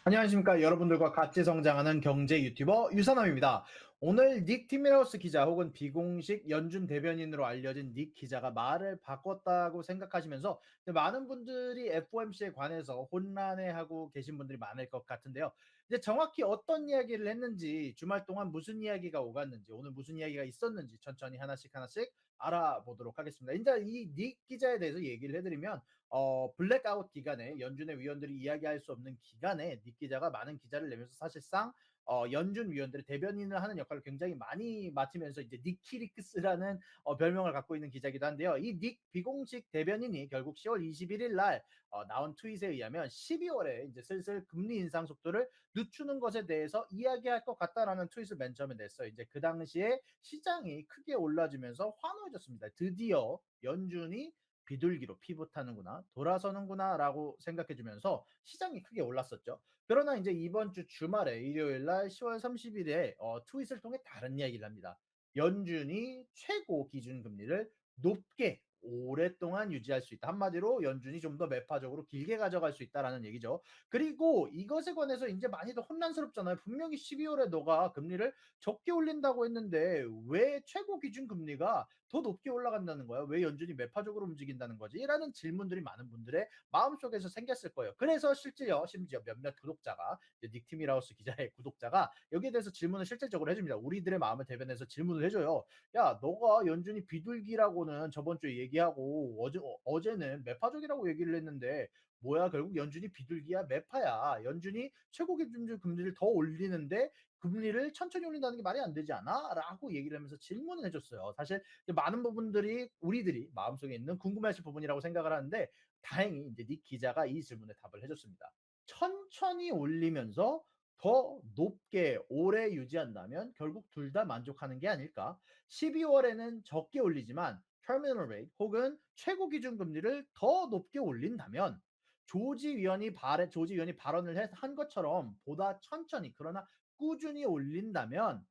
안녕하십니까. 여러분들과 같이 성장하는 경제 유튜버 유산남입니다. 오늘 닉 티미러스 기자 혹은 비공식 연준 대변인으로 알려진 닉 기자가 말을 바꿨다고 생각하시면서 많은 분들이 FOMC에 관해서 혼란해하고 계신 분들이 많을 것 같은데요. 이제 정확히 어떤 이야기를 했는지, 주말 동안 무슨 이야기가 오갔는지, 오늘 무슨 이야기가 있었는지 천천히 하나씩 알아보도록 하겠습니다. 이제 이 닉 기자에 대해서 얘기를 해드리면 블랙아웃 기간에 연준의 위원들이 이야기할 수 없는 기간에 닉 기자가 많은 기자를 내면서 사실상 연준 위원들의 대변인을 하는 역할을 굉장히 많이 맡으면서 이제 닉키리크스라는 별명을 갖고 있는 기자이기도 한데요. 이 닉 비공식 대변인이 결국 10월 21일 날 나온 트윗에 의하면 12월에 이제 슬슬 금리 인상 속도를 늦추는 것에 대해서 이야기할 것 같다라는 트윗을 맨 처음에 냈어요. 이제 그 당시에 시장이 크게 올라지면서 환호해졌습니다. 드디어 연준이 비둘기로 피봇하는구나, 돌아서는구나라고 생각해주면서 시장이 크게 올랐었죠. 그러나 이제 이번 주 주말에 일요일 날 10월 30일에 트윗을 통해 다른 이야기를 합니다. 연준이 최고 기준 금리를 높게 오랫동안 유지할 수 있다. 한마디로 연준이 좀 더 매파적으로 길게 가져갈 수 있다라는 얘기죠. 그리고 이것에 관해서 이제 많이들 혼란스럽잖아요. 분명히 12월에 너가 금리를 적게 올린다고 했는데 왜 최고 기준 금리가 더 높게 올라간다는 거야? 왜 연준이 매파적으로 움직인다는 거지? 라는 질문들이 많은 분들의 마음속에서 생겼을 거예요. 그래서 실제요, 심지어 몇몇 구독자가, 닉 티미라우스 기자의 구독자가 여기에 대해서 질문을 실질적으로 해줍니다. 우리들의 마음을 대변해서 질문을 해줘요. 야, 너가 연준이 비둘기라고는 저번 주에 얘기하고 어제는 매파적이라고 얘기를 했는데 뭐야, 결국 연준이 비둘기야 매파야. 연준이 최고 기준주 금리를 더 올리는데 금리를 천천히 올린다는 게 말이 안 되지 않아? 라고 얘기를 하면서 질문을 해줬어요. 사실 많은 부분들이 우리들이 마음속에 있는 궁금해하실 부분이라고 생각을 하는데, 다행히 이제 닉 기자가 이 질문에 답을 해줬습니다. 천천히 올리면서 더 높게 오래 유지한다면 결국 둘 다 만족하는 게 아닐까. 12월에는 적게 올리지만 터미널 레이트 혹은 최고 기준 금리를 더 높게 올린다면 조지 위원이 발언을 한 것처럼 보다 천천히 그러나 꾸준히 올린다면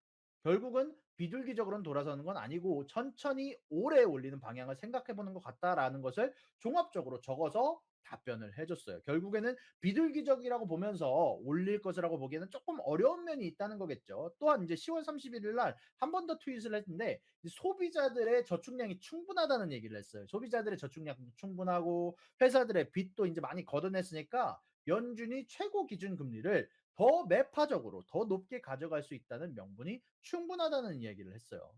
결국은 비둘기적으로는 돌아서는 건 아니고 천천히 오래 올리는 방향을 생각해 보는 것 같다라는 것을 종합적으로 적어서 답변을 해줬어요. 결국에는 비둘기적이라고 보면서 올릴 것이라고 보기에는 조금 어려운 면이 있다는 거겠죠. 또한 이제 10월 31일 날 한 번 더 트윗을 했는데 소비자들의 저축량이 충분하다는 얘기를 했어요. 소비자들의 저축량도 충분하고 회사들의 빚도 이제 많이 걷어냈으니까 연준이 최고 기준 금리를 더 매파적으로 더 높게 가져갈 수 있다는 명분이 충분하다는 이야기를 했어요.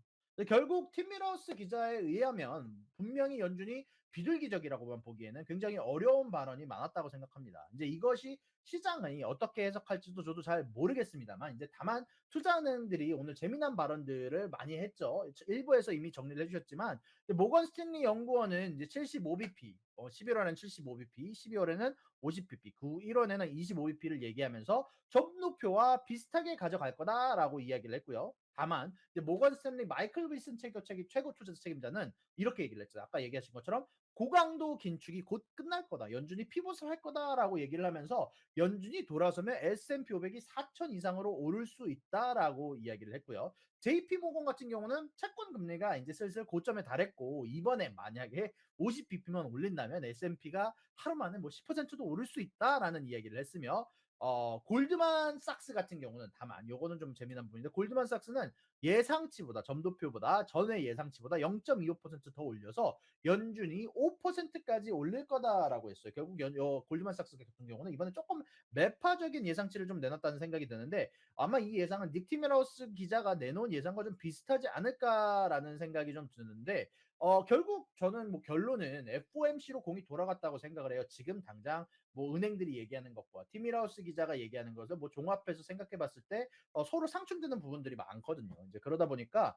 결국 팀 미러스 기자에 의하면 분명히 연준이 비둘기적이라고만 보기에는 굉장히 어려운 발언이 많았다고 생각합니다. 이제 이것이 시장이 어떻게 해석할지도 저도 잘 모르겠습니다만, 이제 다만 투자은행들이 오늘 재미난 발언들을 많이 했죠. 일부에서 이미 정리를 해주셨지만 모건 스탠리 연구원은 이제 75bp, 11월에는 75bp, 12월에는 50bp, 1월에는 25bp를 얘기하면서 점도표와 비슷하게 가져갈 거다라고 이야기를 했고요. 다만 이제 모건 스탠리 마이클 윌슨 최고 투자 책임자는 이렇게 얘기를 했죠. 아까 얘기하신 것처럼 고강도 긴축이 곧 끝날 거다. 연준이 피봇을 할 거다라고 얘기를 하면서 연준이 돌아서면 S&P 500이 4천 이상으로 오를 수 있다라고 이야기를 했고요. JP 모건 같은 경우는 채권 금리가 이제 슬슬 고점에 달했고 이번에 만약에 50bp만 올린다면 S&P가 하루 만에 뭐 10%도 오를 수 있다라는 이야기를 했으며, 골드만삭스 같은 경우는, 다만 요거는 좀 재미난 부분인데, 골드만삭스는 예상치보다 점도표보다 전회 예상치보다 0.25%더 올려서 연준이 5%까지 올릴 거다라고 했어요. 결국 골드만삭스 같은 경우는 이번에 조금 매파적인 예상치를 좀 내놨다는 생각이 드는데, 아마 이 예상은 닉 티메라우스 기자가 내놓은 예상과 좀 비슷하지 않을까라는 생각이 좀 드는데, 결국 저는 뭐 결론은 FOMC로 공이 돌아갔다고 생각을 해요. 지금 당장 뭐 은행들이 얘기하는 것과 티미라우스 기자가 얘기하는 것을 뭐 종합해서 생각해 봤을 때 서로 상충되는 부분들이 많거든요. 이제 그러다 보니까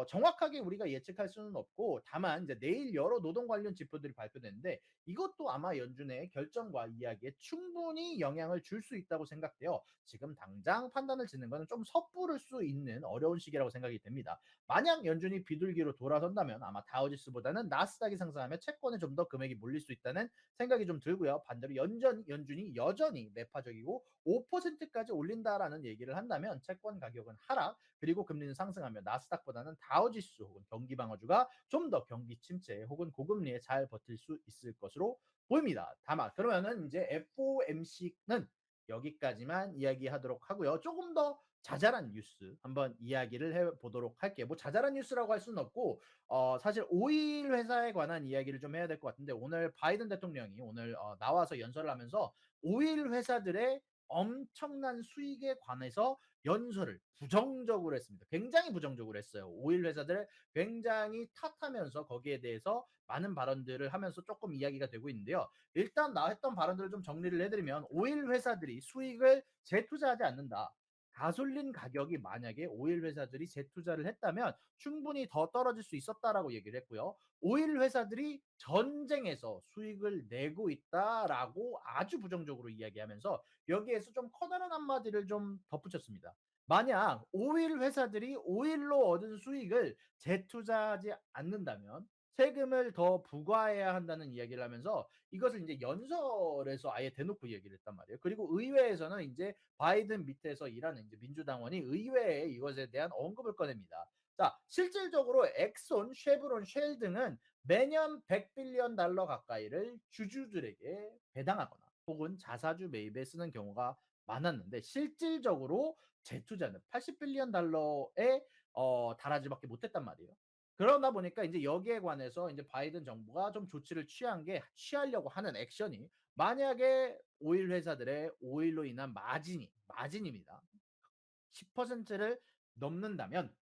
정확하게 우리가 예측할 수는 없고, 다만 이제 내일 여러 노동 관련 지표들이 발표되는데 이것도 아마 연준의 결정과 이야기에 충분히 영향을 줄 수 있다고 생각돼요. 지금 당장 판단을 짓는 것은 좀 섣부를 수 있는 어려운 시기라고 생각이 됩니다. 만약 연준이 비둘기로 돌아선다면 아마 다우지수보다는 나스닥이 상승하며 채권에 좀 더 금액이 몰릴 수 있다는 생각이 좀 들고요. 반대로 연준이 여전히 매파적이고 5%까지 올린다라는 얘기를 한다면 채권 가격은 하락, 그리고 금리는 상승하며 나스닥보다는 다우지수 혹은 경기방어주가 좀 더 경기 침체 혹은 고금리에 잘 버틸 수 있을 것으로 보입니다. 다만 그러면은 이제 FOMC는 여기까지만 이야기하도록 하고요. 조금 더 자잘한 뉴스 한번 이야기를 해 보도록 할게요. 뭐 자잘한 뉴스라고 할 수는 없고 사실 오일 회사에 관한 이야기를 좀 해야 될 것 같은데 오늘 바이든 대통령이 오늘 나와서 연설을 하면서 오일 회사들의 엄청난 수익에 관해서 연설을 부정적으로 했습니다. 굉장히 부정적으로 했어요. 오일 회사들을 굉장히 탓하면서 거기에 대해서 많은 발언들을 하면서 조금 이야기가 되고 있는데요. 일단 나왔던 발언들을 좀 정리를 해드리면 오일 회사들이 수익을 재투자하지 않는다. 가솔린 가격이 만약에 오일 회사들이 재투자를 했다면 충분히 더 떨어질 수 있었다라고 얘기를 했고요. 오일 회사들이 전쟁에서 수익을 내고 있다라고 아주 부정적으로 이야기하면서 여기에서 좀 커다란 한마디를 좀 덧붙였습니다. 만약 오일 회사들이 오일로 얻은 수익을 재투자하지 않는다면 세금을 더 부과해야 한다는 이야기를 하면서 이것을 이제 연설에서 아예 대놓고 얘기를 했단 말이에요. 그리고 의회에서는 이제 바이든 밑에서 일하는 이제 민주당원이 의회에 이것에 대한 언급을 꺼냅니다. 자, 실질적으로 엑손, 쉐브론, 쉘 등은 매년 100빌리언 달러 가까이를 주주들에게 배당하거나 혹은 자사주 매입에 쓰는 경우가 많았는데 실질적으로 재투자는 80빌리언 달러에 달하지밖에 못했단 말이에요. 그러다 보니까 이제 여기에 관해서 이제 바이든 정부가 좀 조치를 취한 게 취하려고 하는 액션이 만약에 오일 회사들의 오일로 인한 마진입니다. 10%를 넘는다면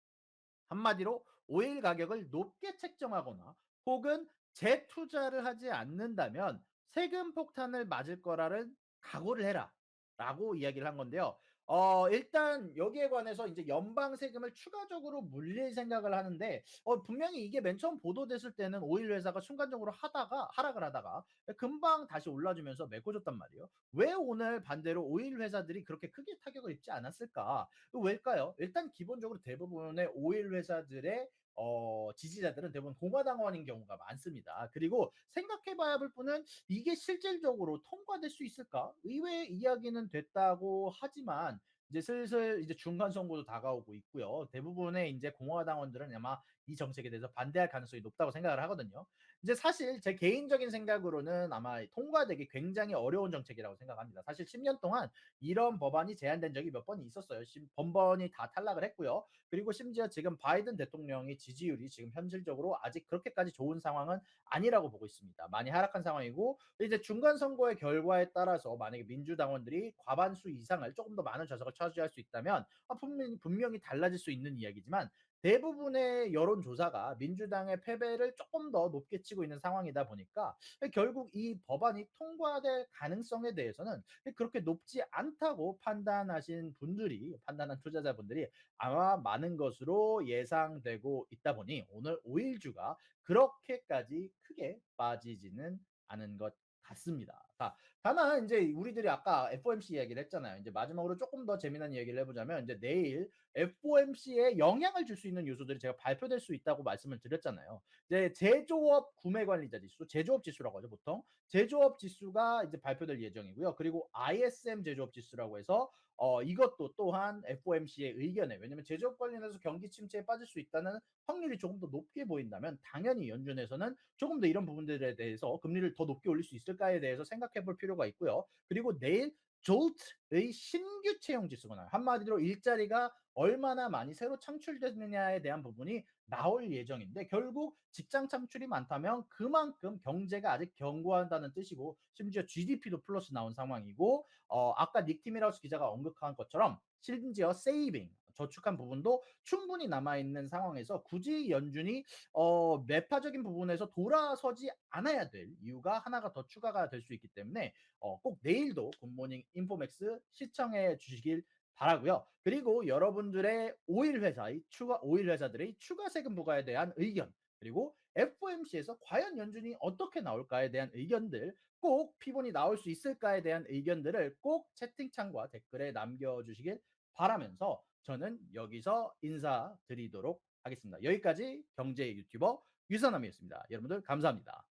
한마디로 오일 가격을 높게 책정하거나 혹은 재투자를 하지 않는다면 세금 폭탄을 맞을 거라는 각오를 해라. 라고 이야기를 한 건데요. 일단 여기에 관해서 이제 연방 세금을 추가적으로 물릴 생각을 하는데 분명히 이게 맨 처음 보도됐을 때는 오일 회사가 순간적으로 하락을 하다가 금방 다시 올라주면서 메꿔줬단 말이에요. 왜 오늘 반대로 오일 회사들이 그렇게 크게 타격을 입지 않았을까? 왜일까요? 일단 기본적으로 대부분의 오일 회사들의 지지자들은 대부분 공화당원인 경우가 많습니다. 그리고 생각해 봐야 할 부분은 이게 실질적으로 통과될 수 있을까? 의회 이야기는 됐다고 하지만 이제 슬슬 이제 중간 선거도 다가오고 있고요. 대부분의 이제 공화당원들은 아마 이 정책에 대해서 반대할 가능성이 높다고 생각을 하거든요. 이제 사실 제 개인적인 생각으로는 아마 통과되기 굉장히 어려운 정책이라고 생각합니다. 사실 10년 동안 이런 법안이 제안된 적이 몇 번 있었어요. 번번이 다 탈락을 했고요. 그리고 심지어 지금 바이든 대통령의 지지율이 지금 현실적으로 아직 그렇게까지 좋은 상황은 아니라고 보고 있습니다. 많이 하락한 상황이고 이제 중간 선거의 결과에 따라서 만약에 민주당원들이 과반수 이상을 조금 더 많은 좌석을 차지할 수 있다면 분명히 달라질 수 있는 이야기지만 대부분의 여론조사가 민주당의 패배를 조금 더 높게 치고 있는 상황이다 보니까 결국 이 법안이 통과될 가능성에 대해서는 그렇게 높지 않다고 판단한 투자자분들이 아마 많은 것으로 예상되고 있다 보니 오늘 오일주가 그렇게까지 크게 빠지지는 않은 것 같습니다. 자, 다만 이제 우리들이 아까 FOMC 이야기를 했잖아요. 이제 마지막으로 조금 더 재미난 이야기를 해보자면 이제 내일 FOMC에 영향을 줄 수 있는 요소들이 제가 발표될 수 있다고 말씀을 드렸잖아요. 이제 제조업 구매 관리자 지수, 제조업 지수라고 하죠 보통. 제조업 지수가 이제 발표될 예정이고요. 그리고 ISM 제조업 지수라고 해서 이것도 또한 FOMC의 의견에 왜냐면 제조업 관련해서 경기 침체에 빠질 수 있다는 확률이 조금 더 높게 보인다면 당연히 연준에서는 조금 더 이런 부분들에 대해서 금리를 더 높게 올릴 수 있을까에 대해서 생각해 볼 필요가 있고요. 그리고 내일 JOLT의 신규 채용 지수가 나요. 한마디로 일자리가 얼마나 많이 새로 창출되느냐에 대한 부분이 나올 예정인데 결국 직장 창출이 많다면 그만큼 경제가 아직 견고한다는 뜻이고 심지어 GDP도 플러스 나온 상황이고 아까 닉 티미라우스 기자가 언급한 것처럼 심지어 세이빙 저축한 부분도 충분히 남아 있는 상황에서 굳이 연준이 매파적인 부분에서 돌아서지 않아야 될 이유가 하나가 더 추가가 될 수 있기 때문에 꼭 내일도 굿모닝 인포맥스 시청해 주시길 바라고요. 그리고 여러분들의 오일 회사들의 추가 세금 부과에 대한 의견 그리고 FOMC에서 과연 연준이 어떻게 나올까에 대한 의견들 꼭 피본이 나올 수 있을까에 대한 의견들을 꼭 채팅창과 댓글에 남겨주시길 바라면서 저는 여기서 인사드리도록 하겠습니다. 여기까지 경제 유튜버 유선남이었습니다. 여러분들 감사합니다.